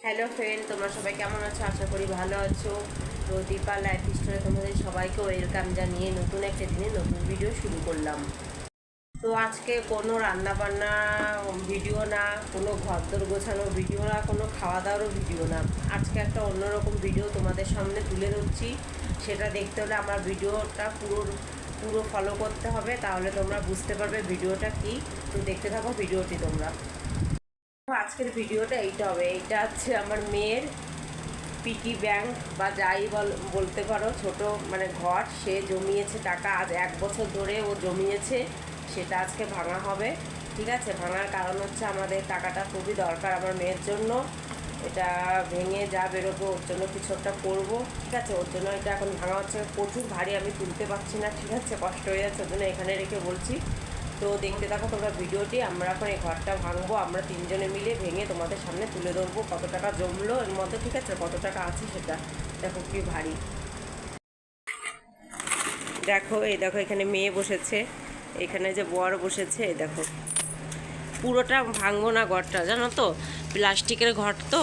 Hello friend, তোমরা সবাই কেমন আছো? আশা করি ভালো আছো। তো দীপা লাইফ স্টোরে তোমাদের সবাইকে ওয়েলকাম জানিয়ে নতুন একটা দিনে নতুন ভিডিও শুরু করলাম। তো আজকে কোনো রান্নাবান্না ভিডিও না, কোনো ঘরদোর গোছানোর ভিডিও না, কোনো খাওয়া দাওয়ারও ভিডিও না। আজকে একটা অন্যরকম ভিডিও তোমাদের সামনে তুলে ধরছি। সেটা দেখতে হলে আমার ভিডিওটা পুরো ফলো করতে হবে, তাহলে তোমরা বুঝতে পারবে ভিডিওটা কী। তো দেখতে থাকো ভিডিওটি তোমরা। আজকের ভিডিওটা এইটা হবে, এইটা হচ্ছে আমার মেয়ের পিকি ব্যাংক বা যাই বলতে পারো, ছোট মানে ঘর। সে জমিয়েছে টাকা, আজ 1 বছর ধরে ও জমিয়েছে, সেটা আজকে ভাঙা হবে। ঠিক আছে, ভাঙার কারণ হচ্ছে আমাদের টাকাটা খুবই দরকার আমার মেয়ের জন্য। এটা ভেঙে যা বেরোবো ওর জন্য কিছু একটা করবো। ঠিক আছে, ওর জন্য এটা এখন ভাঙা হচ্ছে। প্রচুর ভারী, আমি তুলতে পারছি না। ঠিক আছে, কষ্ট হয়ে যাচ্ছে, ওর জন্য এখানে রেখে বলছি। তো দেখতে থাকো তোমরা ভিডিওটি। আমরা এখন এই ঘরটা ভাঙবো, আমরা তিনজনে মিলে ভেঙে তোমাদের সামনে তুলে ধরবো কত টাকা জমলো এর মধ্যে। ঠিক আছে, কত টাকা আছে সেটা দেখো, কি ভারী। দেখো, এই দেখো এখানে মেয়ে বসেছে, এখানে যে বর বসেছে, এই দেখো। পুরোটা ভাঙবো না ঘরটা, জানো তো, প্লাস্টিকের ঘর তো,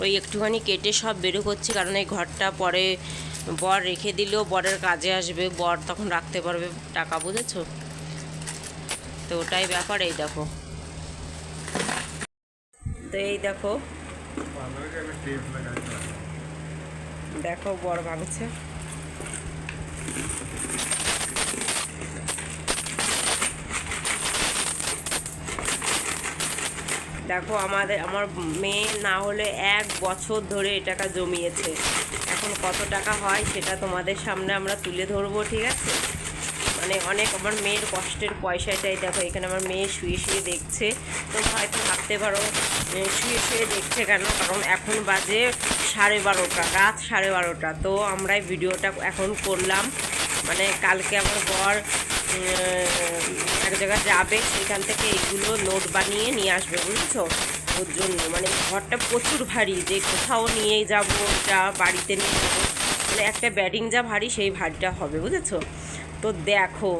ওই একটুখানি কেটে সব বেরো করছি, কারণ এই ঘরটা পরে বর রেখে দিলেও বরের কাজে আসবে, বর তখন রাখতে পারবে টাকা, বুঝেছো? তো ওটাই ব্যাপার। এই দেখো, তো এই দেখো, দেখো বর ভাঙছে। দেখো, আমার মেয়ে না হলে 1 বছর ধরে এ টাকা জমিয়েছে। এখন কত টাকা হয় সেটা তোমাদের সামনে আমরা তুলে ধরবো। ঠিক আছে, মানে অনেক আমার মেয়ের কষ্টের পয়সাটাই। দেখো, এখানে আমার মেয়ে শুয়ে শুয়ে দেখছে। তোমরা হয়তো ভাবতে পারো শুয়ে শুয়ে দেখছে কেন, কারণ এখন বাজে 12:30, রাত 12:30। তো আমরা এই ভিডিওটা এখন করলাম, মানে কালকে আমার বর এক জায়গায় যাবে, সেখান থেকে এইগুলো নোট বানিয়ে নিয়ে আসবে, বুঝেছো? ওর জন্য মানে ঘরটা প্রচুর ভারী, যে কোথাও নিয়ে যাবো, যা বাড়িতে নিয়ে যাবো, মানে একটা ব্যাডিং যা ভারী সেই ভারীটা হবে, বুঝেছো? তো দেখো,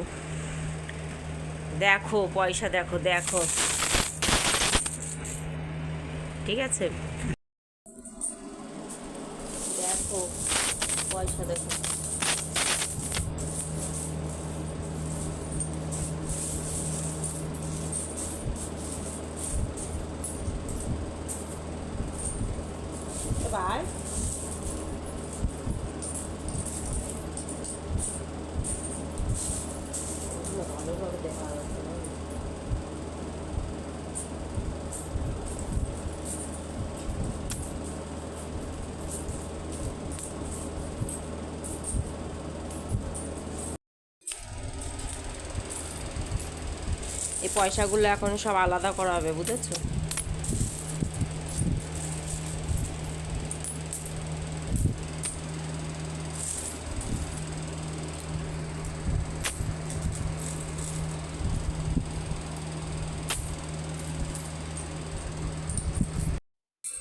দেখো পয়সা, দেখো দেখো, ঠিক আছে, দেখো পয়সা, দেখো। এবার ভালোভাবে দেখা যাচ্ছে না। এই পয়সাগুলো এখন সব আলাদা করা হবে, বুঝেছো?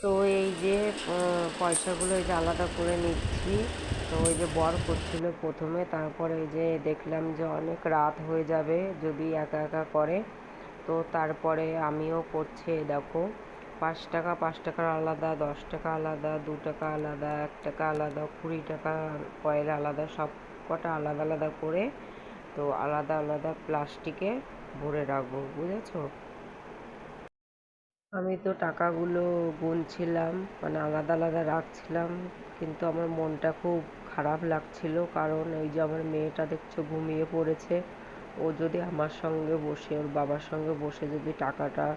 তো এই যে পয়সাগুলো এই যে আলাদা করে নিচ্ছি। তো ওই যে বর করছিল প্রথমে, তারপরে এই যে দেখলাম যে অনেক রাত হয়ে যাবে যদি একা একা করে, তো তারপরে আমিও করছি। দেখো, 5 টাকা, 5 টাকার আলাদা, 10 টাকা আলাদা, 2 টাকা আলাদা, 1 টাকা আলাদা, 20 টাকা কয়েল আলাদা, সব কটা আলাদা আলাদা করে, তো আলাদা আলাদা প্লাস্টিকে ভরে রাখবো, বুঝেছো? আমি তো টাকাগুলো গুনছিলাম, মানে আলাদা আলাদা রাখছিলাম, কিন্তু আমার মনটা খুব খারাপ লাগছিল, কারণ ওই যে আমার মেয়েটা দেখছো ঘুমিয়ে পড়েছে। ও যদি আমার সঙ্গে বসে, ওর বাবার সঙ্গে বসে যদি টাকাটা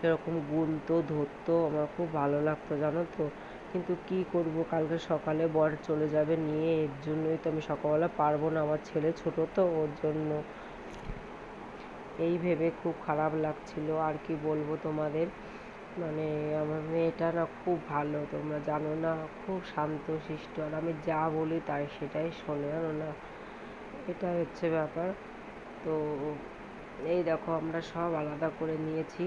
এরকম গুনতো ধরতো, আমার খুব ভালো লাগতো, জানো তো। কিন্তু কি করব, কালকে সকালে বর চলে যাবে নিয়ে, এর জন্যই তো আমি সকালবেলা পারবো না, আমার ছেলে ছোট তো, ওর জন্য এই ভেবে খুব খারাপ লাগছিল। আর কি বলবো তোমাদের, মানে আমার মেয়েটা না খুব ভালো, তোমরা জানো না, খুব শান্ত শিষ্ট, আর আমি যা বলি তাই সেটাই শোনে, জানো না, এটা হচ্ছে ব্যাপার। তো এই দেখো, আমরা সব আলাদা করে নিয়েছি।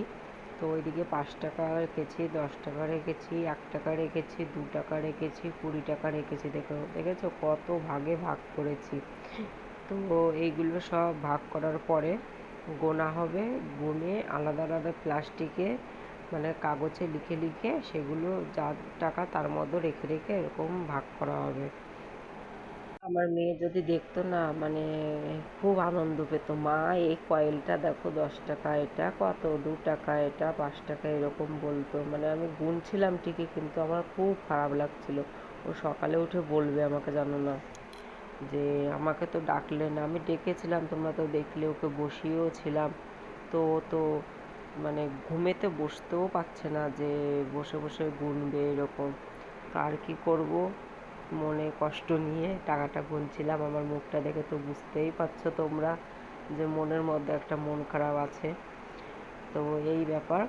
তো ওইদিকে 5 টাকা রেখেছি, 10 টাকা রেখেছি, 1 টাকা রেখেছি, 2 টাকা রেখেছি, 20 টাকা রেখেছি। দেখো, দেখেছো কত ভাগে ভাগ করেছি। তো এইগুলো সব ভাগ করার পরে গোনা হবে, গুনে আলাদা আলাদা প্লাস্টিকে মানে কাগজে লিখে লিখে সেগুলো যা টাকা তার মধ্যে রেখে রেখে এরকম ভাগ করা হবে। আমার মেয়ে যদি দেখতো না মানে খুব আনন্দ পেত, মা এই কয়েলটা দেখো 10 টাকা, এটা কত, 2 টাকা, এটা 5 টাকা, এরকম বলতো। মানে আমি গুনছিলাম ঠিকই কিন্তু আমার খুব খারাপ লাগছিল। ও সকালে উঠে বলবে আমাকে, জানো না, যে আমাকে তো ডাকলে না। আমি ডেকেছিলাম, তোমরা তো দেখলে, ওকে বসিয়েও ছিলাম। তো ও তো মানে ঘুমেতে বসতেও পারছে না যে বসে বসে গুনবে এরকম। তো আর কি করব, মনে কষ্ট নিয়ে টাকাটা গুনছিলাম। আমার মুখটা দেখে তো বুঝতেই পারছো তোমরা যে মনের মধ্যে একটা মন খারাপ আছে। তো এই ব্যাপার।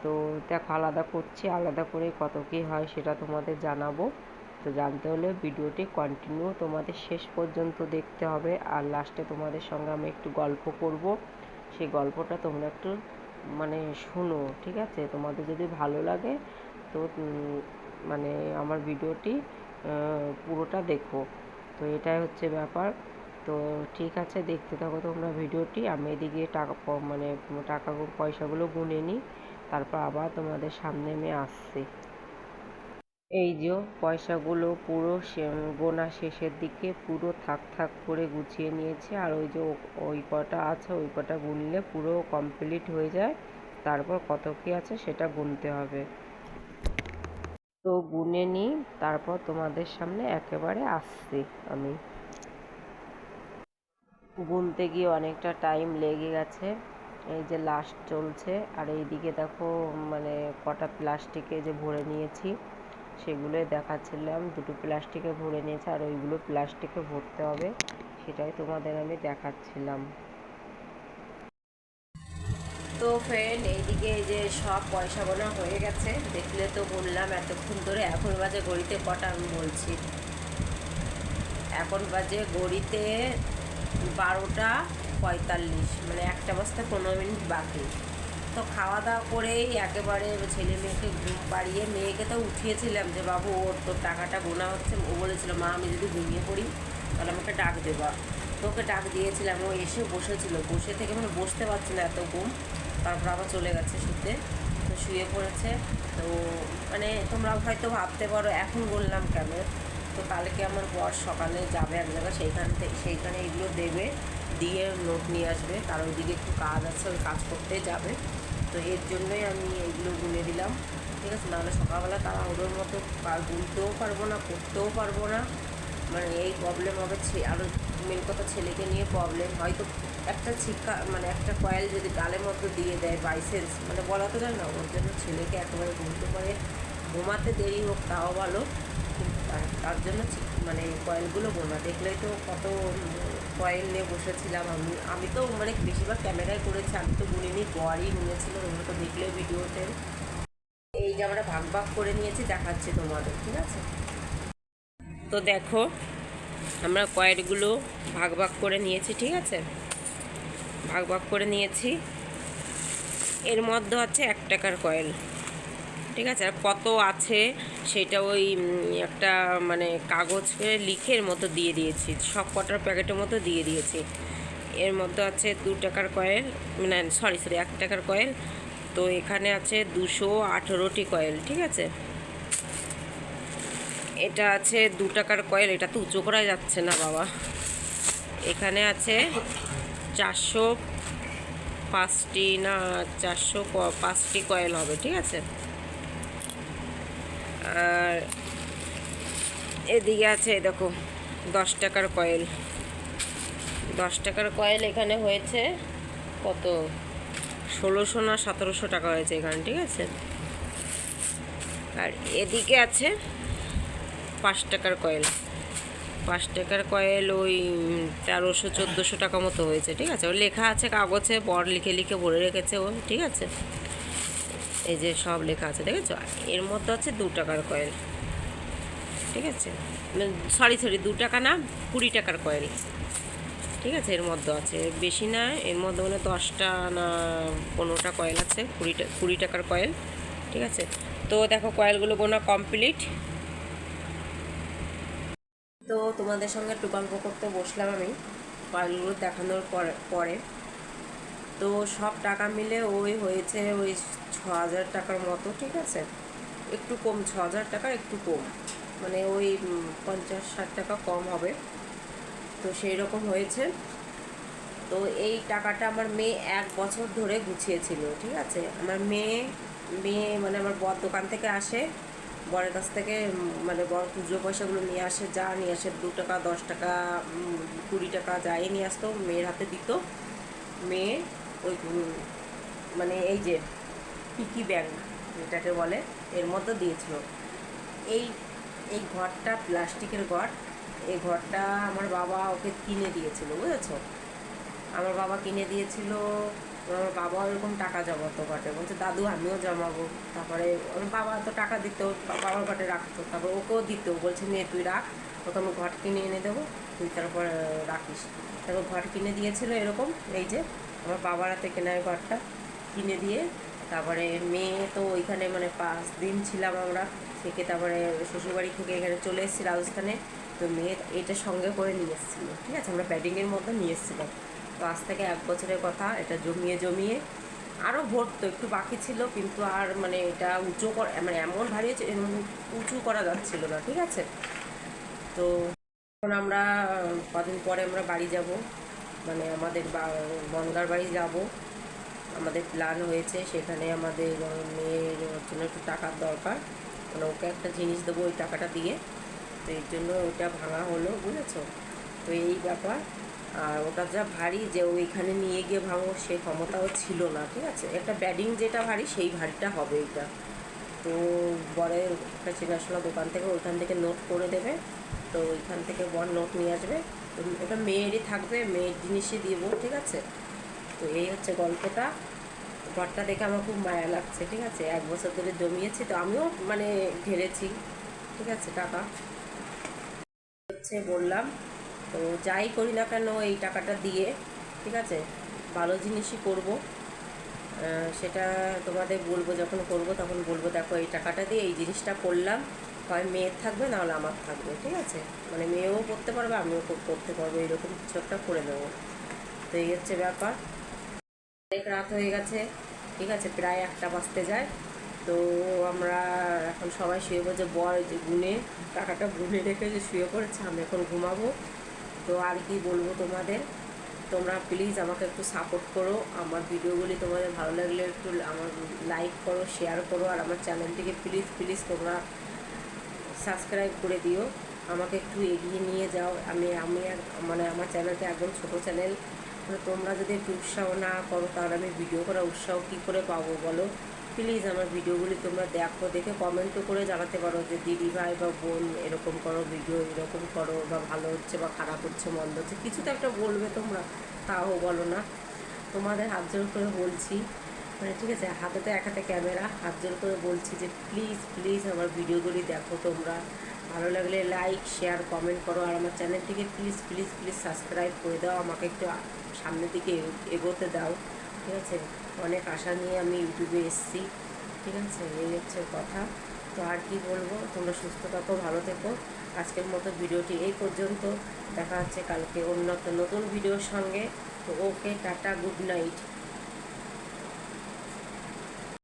তো দেখো আলাদা করছি, আলাদা করে কত কী হয় সেটা তোমাদের জানাবো। তো জানতে হলে ভিডিওটি কন্টিনিউ তোমাদের শেষ পর্যন্ত দেখতে হবে। আর লাস্টে তোমাদের সঙ্গে আমি একটু গল্প করব, সেই গল্পটা তোমরা একটু মানে শুনো, ঠিক আছে? তোমাদের যদি ভালো লাগে তো মানে আমার ভিডিওটি পুরোটা দেখো। তো এটাই হচ্ছে ব্যাপার। তো ঠিক আছে, দেখতে থাকো তোমরা ভিডিওটি। আমি এদিকে টাকা মানে টাকা পয়সাগুলো গুনে নিই, তারপর আবার তোমাদের সামনে আমি আসছি। এই যে পয়সাগুলো পুরো গোনা শেষের দিকে পুরো থাক থাক করে গুছিয়ে নিয়েছি। আর ওই যে ওই কটা আছে ওই কটা গুনলে পুরো কমপ্লিট হয়ে যায়। তারপর কত কী আছে সেটা গুনতে হবে। তো গুনে নিই, তারপর তোমাদের সামনে একেবারে আসছি। আমি গুনতে গিয়ে অনেকটা টাইম লেগে গেছে। এই যে লাস্ট চলছে। আর এইদিকে দেখো মানে কটা প্লাস্টিকে যে ভরে নিয়েছি সেগুলোই দেখাচ্ছিলাম। 2টো প্লাস্টিকে ভরে নিয়েছে আর ওইগুলো প্লাস্টিকে ভরতে হবে, সেটাই তোমাদের আমি দেখাচ্ছিলাম। তো ফ্রেন্ড, এইদিকে এই যে সব পয়সা গোনা হয়ে গেছে, দেখলে তো বললাম এতক্ষণ ধরে। এখন বাজে ঘড়িতে কটা আমি বলছি, এখন বাজে ঘড়িতে 12টা 45, মানে 1:15 বাকি। তো খাওয়া দাওয়া করেই একেবারে ছেলে মেয়েকে ঘুম পাড়িয়ে, মেয়েকে তো উঠিয়েছিলাম যে বাবু ওর তোর টাকাটা গোনা হচ্ছে। ও বলেছিল মা আমি যদি ঘুমিয়ে পড়ি তাহলে আমাকে ডাক দেবা। তো ওকে ডাক দিয়েছিলাম, ও এসে বসেছিল, বসে থেকে মানে বসতে পারছি না এত ঘুম। তারপর আবার চলে গেছে শুতে, তো শুয়ে পড়েছে। তো মানে তোমরা হয়তো ভাবতে পারো এখন বললাম কেন। তো কালকে আমার বর সকালে যাবে এক জায়গায়, সেইখানে এগুলো দেবে, দিয়ে নোট নিয়ে আসবে। তার ওইদিকে একটু কাজ আছে, ওই কাজ করতে যাবে। তো এর জন্যই আমি এইগুলো গুনে দিলাম, ঠিক আছে? নাহলে সকালবেলা তারা ওদের মতো গুনতেও পারবো না, করতেও পারবো না, মানে এই প্রবলেম হবে। আরও মেন কথা, ছেলেকে নিয়ে প্রবলেম। হয়তো একটা শিক্ষা মানে একটা কয়েল যদি গালের মধ্যে দিয়ে দেয় বাইসেন্স, মানে বলা তো যায় না, ওর জন্য ছেলেকে একেবারে ঘুমতে পারে, ঘুমাতে দেরি হোক তাও ভালো। তার জন্য মানে কয়েলগুলো গোনা, দেখলেই তো কত কয়েল নিয়ে বসেছিলাম। আমি তো মানে বেশিরভাগ ক্যামেরায় করেছি, আমি তো গুনিনি, বরই গুনেছিল, তোমরা তো দেখলে ভিডিওতে। এই যে আমরা ভাগ ভাগ করে নিয়েছি, দেখাচ্ছি তোমাদের, ঠিক আছে? তো দেখো আমরা কয়েলগুলো ভাগ ভাগ করে নিয়েছি, ঠিক আছে? ভাগ ভাগ করে নিয়েছি। এর মধ্যে আছে 1 টাকার কয়েল, ঠিক আছে? আর কত আছে সেটা ওই একটা মানে কাগজে লিখে এর মতো দিয়ে দিয়েছি, সব কটার প্যাকেটের মতো দিয়ে দিয়েছি। এর মধ্যে আছে 2 টাকার কয়েল, মানে সরি 1 টাকার কয়েল। তো এখানে আছে 218টি কয়েল, ঠিক আছে? এটা আছে 2 টাকার কয়েল, এটা তো উঁচু করা যাচ্ছে না বাবা। এখানে আছে 405টি না 405টি কয়েল হবে, ঠিক আছে? আর এদিকে আছে দেখো 10 টাকার কয়েল। 10 টাকার কয়েল এখানে হয়েছে কত, 1600 না 1700 টাকা হয়েছে এখানে, ঠিক আছে? আর এদিকে আছে 5 টাকার কয়েল। 5 টাকার কয়েল ওই 1300-1400 টাকা মতো হয়েছে, ঠিক আছে? ওর লেখা আছে কাগজে, বর লিখে লিখে ভরে রেখেছে ও, ঠিক আছে? এই যে সব লেখা আছে, দেখেছো? এর মধ্যে আছে 2 টাকার কয়েল, ঠিক আছে? সরি 2 টাকা না, 20 টাকার কয়েল, ঠিক আছে? এর মধ্যে আছে, বেশি না, এর মধ্যে মানে 10টা না 15টা কয়েল আছে, 20 টাকার কয়েল, ঠিক আছে? তো দেখো কয়েলগুলো গোনা কমপ্লিট। তো তোমাদের সঙ্গে একটু গল্প করতে বসলাম আমি কয়েলগুলো দেখানোর পরে। তো সব টাকা মিলে ওই হয়েছে ওই 6,000 টাকার মতো, ঠিক আছে, একটু কম, 6,000 টাকার একটু কম, মানে ওই 50-60 টাকা কম হবে। তো সেই রকম হয়েছে। তো এই টাকাটা আমার মেয়ে 1 বছর ধরে গুছিয়েছিল, ঠিক আছে। আমার মেয়ে মেয়ে মানে আমার বর দোকান থেকে আসে, বরের কাছ থেকে মানে বর খুচরো পয়সাগুলো নিয়ে আসে, যা নিয়ে আসে 2 টাকা 10 টাকা 20 টাকা যাই নিয়ে আসতো মেয়ের হাতে দিত। মেয়ে ওই মানে এই যে পিকি ব্যাংক যেটাকে বলে, এর মধ্যে দিয়েছিল। এই এই ঘরটা প্লাস্টিকের ঘর, এই ঘরটা আমার বাবা ওকে কিনে দিয়েছিল, বুঝেছো। আমার বাবা কিনে দিয়েছিল। আমার বাবা এরকম টাকা জমাতো ঘটে, বলছে দাদু আমিও জমাবো। তারপরে আমার বাবা তো টাকা দিত, বাবার ঘটে রাখতো, তারপর ওকেও দিত, বলছে নে তুই রাখ, ওকে আমি ঘর কিনে এনে দেবো, তুই তারপর রাখিস। তারপর ঘর কিনে দিয়েছিল এরকম, এই যে আমার বাবার হাতে কেনা ঘরটা কিনে দিয়ে, তারপরে মেয়ে তো ওইখানে মানে 5 দিন ছিলাম আমরা থেকে, তারপরে শ্বশুরবাড়ি থেকে এখানে চলে এসেছি রাজস্থানে। তো মেয়ে এটা সঙ্গে করে নিয়ে এসেছিলো, ঠিক আছে, আমরা ব্যাটিংয়ের মধ্যে নিয়ে এসেছিলাম। তো আজ থেকে 1 বছরের কথা, এটা জমিয়ে জমিয়ে আরও ভরতো, একটু বাকি ছিল, কিন্তু আর মানে এটা উঁচু করা মানে এমন ভারী উঁচু করা যাচ্ছিল না, ঠিক আছে। তো এখন আমরা কদিন পরে আমরা বাড়ি যাব, মানে আমাদের বনগাঁর বাড়ি যাব, আমাদের প্ল্যান হয়েছে। সেখানে আমাদের মেয়ের জন্য একটু টাকার দরকার, মানে ওকে একটা জিনিস দেবো ওই টাকাটা দিয়ে। তো এর জন্য ওইটা ভাঙা হলো, বুঝেছো। তো এই ব্যাপার। আর ওটা যা ভারী যে ওইখানে নিয়ে গিয়ে ভাঙো সে ক্ষমতাও ছিল না, ঠিক আছে। একটা ব্যাডিং যেটা ভারী সেই ভারীটা হবে এটা। তো বরের একটা চেনাশোনা দোকান থেকে ওইখান থেকে নোট করে দেবে, তো ওইখান থেকে বর নোট নিয়ে আসবে। তো ওটা মেয়েরই থাকবে, মেয়ের জিনিসই দিব, ঠিক আছে। তো এই হচ্ছে গল্পটা। ঘরটা দেখে আমার খুব মায়া লাগছে, ঠিক আছে। 1 বছর ধরে জমিয়েছি, তো আমিও মানে ঢেলেছি, ঠিক আছে, টাকা হচ্ছে বললাম। তো যাই করি না কেন এই টাকাটা দিয়ে, ঠিক আছে, ভালো জিনিসই করব। সেটা তোমাদের বলবো, যখন করব তখন বলবো দেখো এই টাকাটা দিয়ে এই জিনিসটা করলাম, হয় মেয়ের থাকবে নাহলে আমার থাকবে, ঠিক আছে। মানে মেয়েও করতে পারবে আমিও করতে পারবো, এরকম কিছু একটা করে নেবো। তো এই হচ্ছে ব্যাপার। অনেক রাত হয়ে গেছে, ঠিক আছে, প্রায় 1টা বাজতে যায়। তো আমরা এখন সবাই শুয়ে পড়েছে, বর যে গুনে টাকাটা গুনে রেখে যে শুয়ে পড়েছে, আমি এখন ঘুমাবো। তো আর কি বলবো তোমাদের, তোমরা প্লিজ আমাকে একটু সাপোর্ট করো, আমার ভিডিওগুলি তোমাদের ভালো লাগলে একটু আমার লাইক করো, শেয়ার করো, আর আমার চ্যানেলটিকে প্লিজ প্লিজ তোমরা সাবস্ক্রাইব করে দিও, আমাকে একটু এগিয়ে নিয়ে যাও। আমি মানে আমার চ্যানেলটা একদম ছোটো চ্যানেল, মানে তোমরা যদি একটু উৎসাহ না করো তাহলে আমি ভিডিও করার উৎসাহ কী করে পাবো বলো। প্লিজ আমার ভিডিওগুলি তোমরা দেখো, দেখে কমেন্টও করে জানাতে পারো যে দিদি ভাই বা বোন এরকম করো, ভিডিও এরকম করো, বা ভালো হচ্ছে বা খারাপ হচ্ছে মন্দ হচ্ছে কিছু তো একটা বলবে তোমরা, তাও বলো না। তোমাদের হাত জোর করে বলছি, মানে ঠিক আছে, হাতে তো এক হাতে ক্যামেরা, হাত জোর করে বলছি যে প্লিজ প্লিজ আমার ভিডিওগুলি দেখো তোমরা, ভালো লাগলে লাইক শেয়ার কমেন্ট করো, আর আমার চ্যানেলটিকে প্লিজ প্লিজ প্লিজ সাবস্ক্রাইব করে দাও, আমাকে একটু সামনের দিকে এগোতে দাও, ঠিক আছে। অনেক আশা নিয়ে আমি ইউটিউবে এসেছি, ঠিক আছে, এই হচ্ছে কথা। তো আর কি বলবো, তোমরা সুস্থ থাকো, ভালো থেকো। আজকের মতো ভিডিওটি এই পর্যন্ত, দেখা হচ্ছে কালকে অন্য একটা নতুন ভিডিওর সঙ্গে। তো ওকে, টাটা, গুড নাইট।